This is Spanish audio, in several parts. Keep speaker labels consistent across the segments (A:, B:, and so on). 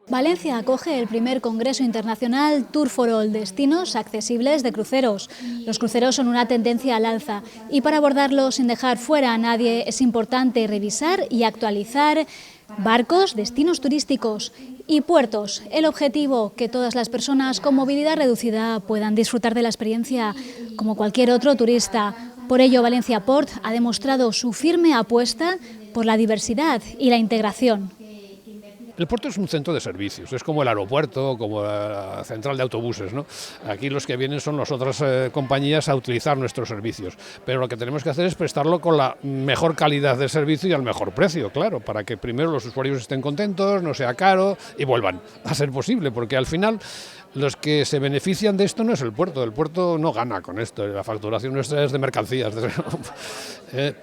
A: Valencia acoge el primer Congreso Internacional Tour for All, destinos accesibles de cruceros. Los cruceros son una tendencia al alza y para abordarlos sin dejar fuera a nadie es importante revisar y actualizar barcos, destinos turísticos y puertos. El objetivo, que todas las personas con movilidad reducida puedan disfrutar de la experiencia como cualquier otro turista. Por ello, Valencia Port ha demostrado su firme apuesta por la diversidad y la integración.
B: El puerto es un centro de servicios, es como el aeropuerto, como la central de autobuses, ¿no? Aquí los que vienen son las otras compañías a utilizar nuestros servicios, pero lo que tenemos que hacer es prestarlo con la mejor calidad de servicio y al mejor precio, claro, para que primero los usuarios estén contentos, no sea caro y vuelvan a ser posible, porque al final los que se benefician de esto no es el puerto no gana con esto, la facturación nuestra es de mercancías,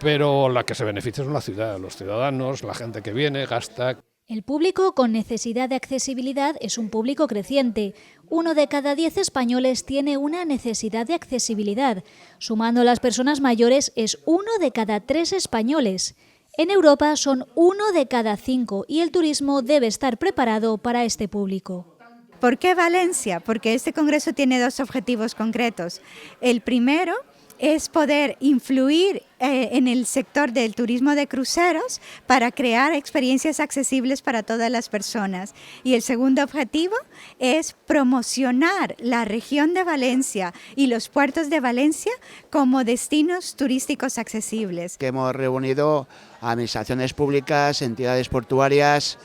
B: pero la que se beneficia es la ciudad, los ciudadanos, la gente que viene, gasta.
A: El público con necesidad de accesibilidad es un público creciente. 1 de cada 10 españoles tiene una necesidad de accesibilidad. Sumando a las personas mayores es 1 de cada 3 españoles. En Europa son 1 de cada 5 y el turismo debe estar preparado para este público.
C: ¿Por qué Valencia? Porque este congreso tiene 2 objetivos concretos. El primero es poder influir en el sector del turismo de cruceros para crear experiencias accesibles para todas las personas. Y el segundo objetivo es promocionar la región de Valencia y los puertos de Valencia como destinos turísticos accesibles.
D: Hemos reunido a administraciones públicas, entidades portuarias,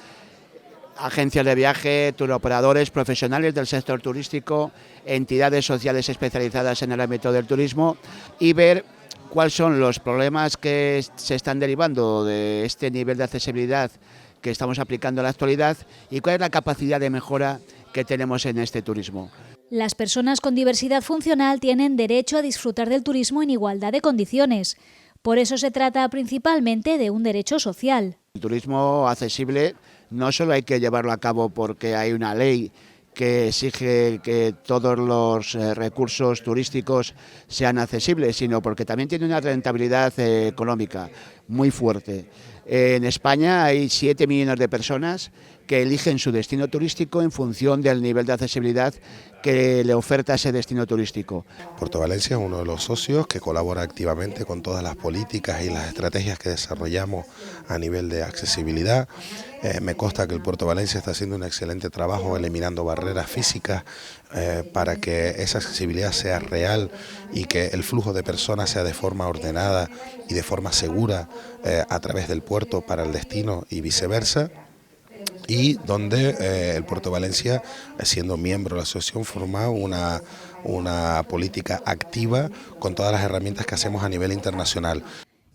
D: agencias de viaje, turoperadores, profesionales del sector turístico, entidades sociales especializadas en el ámbito del turismo y ver cuáles son los problemas que se están derivando de este nivel de accesibilidad que estamos aplicando en la actualidad y cuál es la capacidad de mejora que tenemos en este turismo.
A: Las personas con diversidad funcional tienen derecho a disfrutar del turismo en igualdad de condiciones. Por eso se trata principalmente de un derecho social.
D: El turismo accesible no solo hay que llevarlo a cabo porque hay una ley que exige que todos los recursos turísticos sean accesibles, sino porque también tiene una rentabilidad económica muy fuerte. En España hay 7 millones de personas que eligen su destino turístico en función del nivel de accesibilidad que le oferta ese destino turístico.
E: Puerto Valencia es uno de los socios que colabora activamente con todas las políticas y las estrategias que desarrollamos a nivel de accesibilidad. Me consta que el Puerto Valencia está haciendo un excelente trabajo eliminando barreras físicas para que esa accesibilidad sea real y que el flujo de personas sea de forma ordenada y de forma segura a través del puerto para el destino y viceversa. Y donde el Puerto Valencia, siendo miembro de la asociación, forma una política activa con todas las herramientas que hacemos a nivel internacional.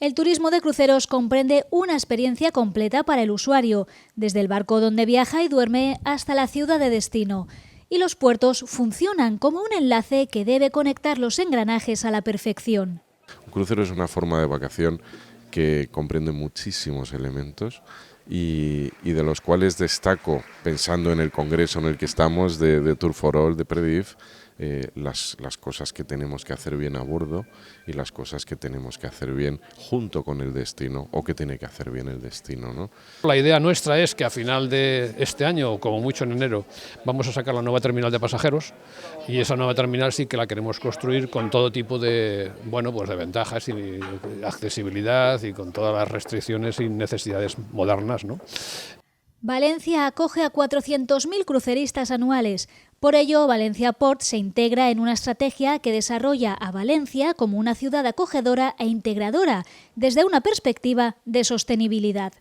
A: El turismo de cruceros comprende una experiencia completa para el usuario, desde el barco donde viaja y duerme hasta la ciudad de destino. Y los puertos funcionan como un enlace que debe conectar los engranajes a la perfección.
F: Un crucero es una forma de vacación que comprende muchísimos elementos y de los cuales destaco, pensando en el congreso en el que estamos de Tour for All, de Predif, las cosas que tenemos que hacer bien a bordo y las cosas que tenemos que hacer bien junto con el destino o que tiene que hacer bien el destino, ¿no?
B: La idea nuestra es que a final de este año, o como mucho en enero, vamos a sacar la nueva terminal de pasajeros y esa nueva terminal sí que la queremos construir con todo tipo de, de ventajas y accesibilidad y con todas las restricciones y necesidades modernas, ¿no?
A: Valencia acoge a 400.000 cruceristas anuales. Por ello, Valencia Port se integra en una estrategia que desarrolla a Valencia como una ciudad acogedora e integradora desde una perspectiva de sostenibilidad.